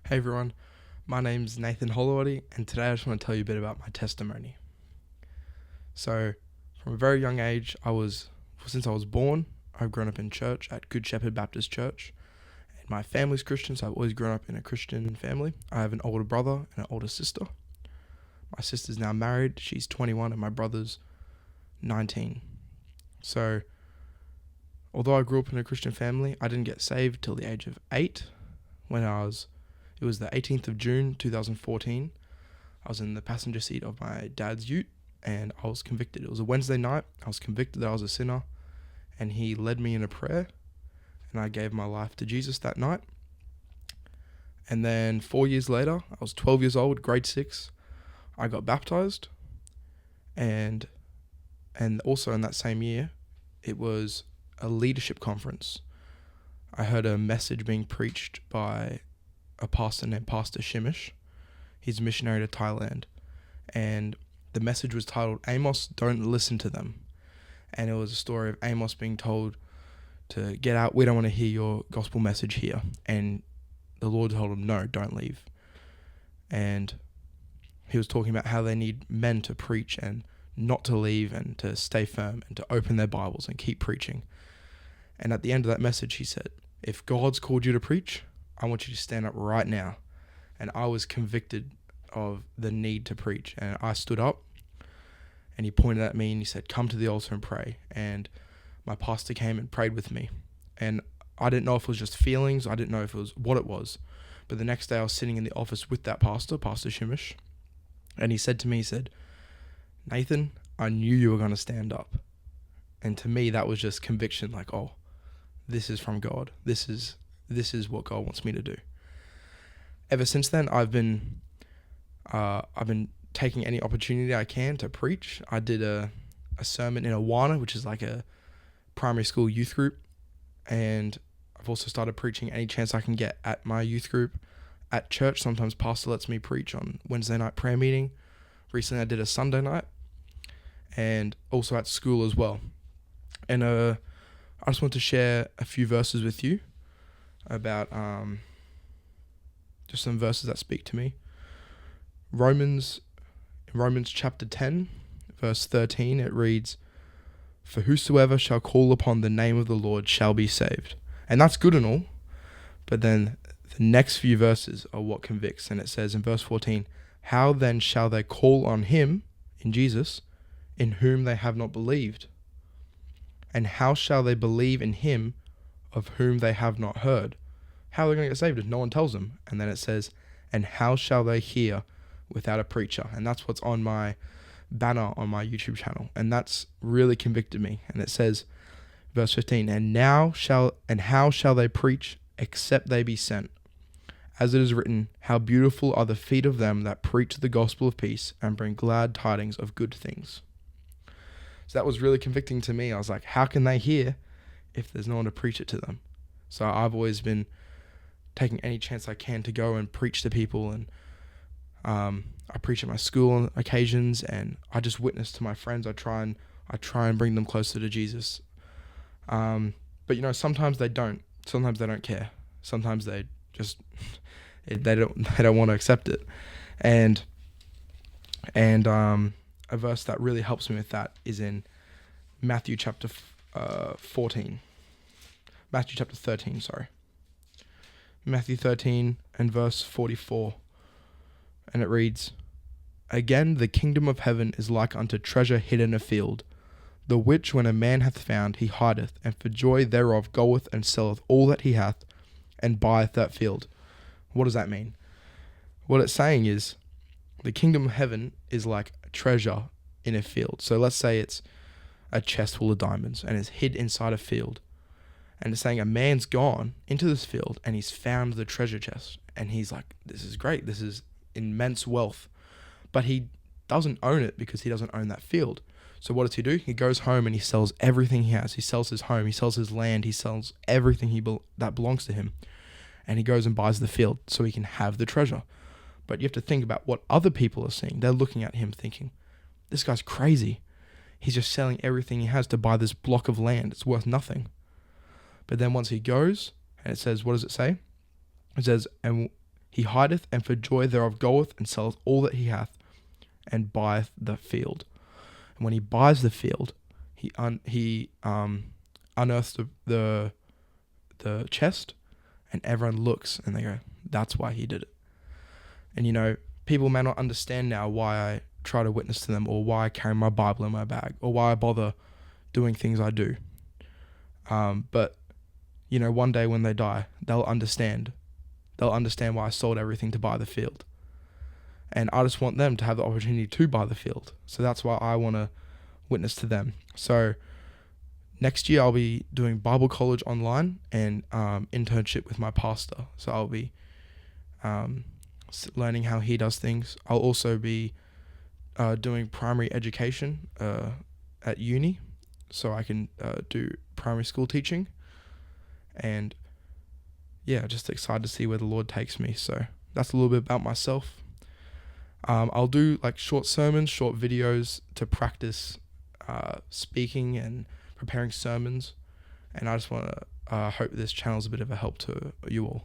Hey everyone, my name's Nathan Holowaty, and today I just want to tell you a bit about my testimony. So, from a very young age, since I was born, I've grown up in church at Good Shepherd Baptist Church. And my family's Christian, so I've always grown up in a Christian family. I have an older brother and an older sister. My sister's now married, she's 21, and my brother's 19. So, although I grew up in a Christian family, I didn't get saved till the age of 8 It was the 18th of June 2014. I was in the passenger seat of my dad's ute and I was convicted. It was a Wednesday night. I was convicted that I was a sinner and he led me in a prayer and I gave my life to Jesus that night. And then 4 years later, I was 12 years old, grade 6. I got baptized and also in that same year, it was a leadership conference. I heard a message being preached by a pastor named Pastor Shimish. He's a missionary to Thailand. And the message was titled, Amos, Don't Listen to Them. And it was a story of Amos being told to get out. We don't want to hear your gospel message here. And the Lord told him, no, don't leave. And he was talking about how they need men to preach and not to leave and to stay firm and to open their Bibles and keep preaching. And at the end of that message, he said, if God's called you to preach, I want you to stand up right now. And I was convicted of the need to preach. And I stood up and he pointed at me and he said, come to the altar and pray. And my pastor came and prayed with me. And I didn't know if it was just feelings. I didn't know if it was what it was. But the next day I was sitting in the office with that pastor, Pastor Shimish. And he said to me, Nathan, I knew you were going to stand up. And to me, that was just conviction, like, oh, this is from God. This is what God wants me to do. Ever since then, I've been taking any opportunity I can to preach. I did a sermon in Awana, which is like a primary school youth group. And I've also started preaching any chance I can get at my youth group. At church, sometimes pastor lets me preach on Wednesday night prayer meeting. Recently, I did a Sunday night. And also at school as well. And I just want to share a few verses with you about just some verses that speak to me. Romans chapter 10, verse 13, it reads, for whosoever shall call upon the name of the Lord shall be saved. And that's good and all, but then the next few verses are what convicts. And it says in verse 14, how then shall they call on him, in Jesus, in whom they have not believed? And how shall they believe in him of whom they have not heard? How are they going to get saved if no one tells them? And then it says, and how shall they hear without a preacher? And that's what's on my banner on my YouTube channel. And that's really convicted me. And it says, verse 15, and how shall they preach except they be sent? As it is written, how beautiful are the feet of them that preach the gospel of peace and bring glad tidings of good things. So that was really convicting to me. I was like, how can they hear if there's no one to preach it to them? So I've always been taking any chance I can to go and preach to people. And I preach at my school on occasions, and I just witness to my friends. I try and bring them closer to Jesus. But sometimes they don't. Sometimes they don't care. Sometimes they just they don't want to accept it. And a verse that really helps me with that is in Matthew chapter 13, sorry. Matthew 13 and verse 44. And it reads, again, the kingdom of heaven is like unto treasure hid in a field, the which when a man hath found, he hideth, and for joy thereof goeth and selleth all that he hath, and buyeth that field. What does that mean? What it's saying is, the kingdom of heaven is like a treasure in a field. So let's say it's a chest full of diamonds and it's hid inside a field. And it's saying a man's gone into this field and he's found the treasure chest. And he's like, this is great. This is immense wealth. But he doesn't own it because he doesn't own that field. So what does he do? He goes home and he sells everything he has. He sells his home. He sells his land. He sells everything that belongs to him. And he goes and buys the field so he can have the treasure. But you have to think about what other people are seeing. They're looking at him thinking, this guy's crazy. He's just selling everything he has to buy this block of land. It's worth nothing. But then once he goes, and it says, what does it say? It says, and He hideth, and for joy thereof goeth and selleth all that he hath, and buyeth the field. And when he buys the field, he unearths the chest, and everyone looks and they go, that's why he did it. And people may not understand now why I try to witness to them, or why I carry my Bible in my bag, or why I bother doing things I do. But one day when they die, they'll understand. They'll understand why I sold everything to buy the field. And I just want them to have the opportunity to buy the field. So that's why I want to witness to them. So next year I'll be doing Bible college online and internship with my pastor. So I'll be learning how he does things. I'll also be doing primary education at uni, so I can do primary school teaching. And yeah, just excited to see where the Lord takes me. So that's a little bit about myself. I'll do like short sermons, short videos to practice speaking and preparing sermons. And I just want to hope this channel is a bit of a help to you all.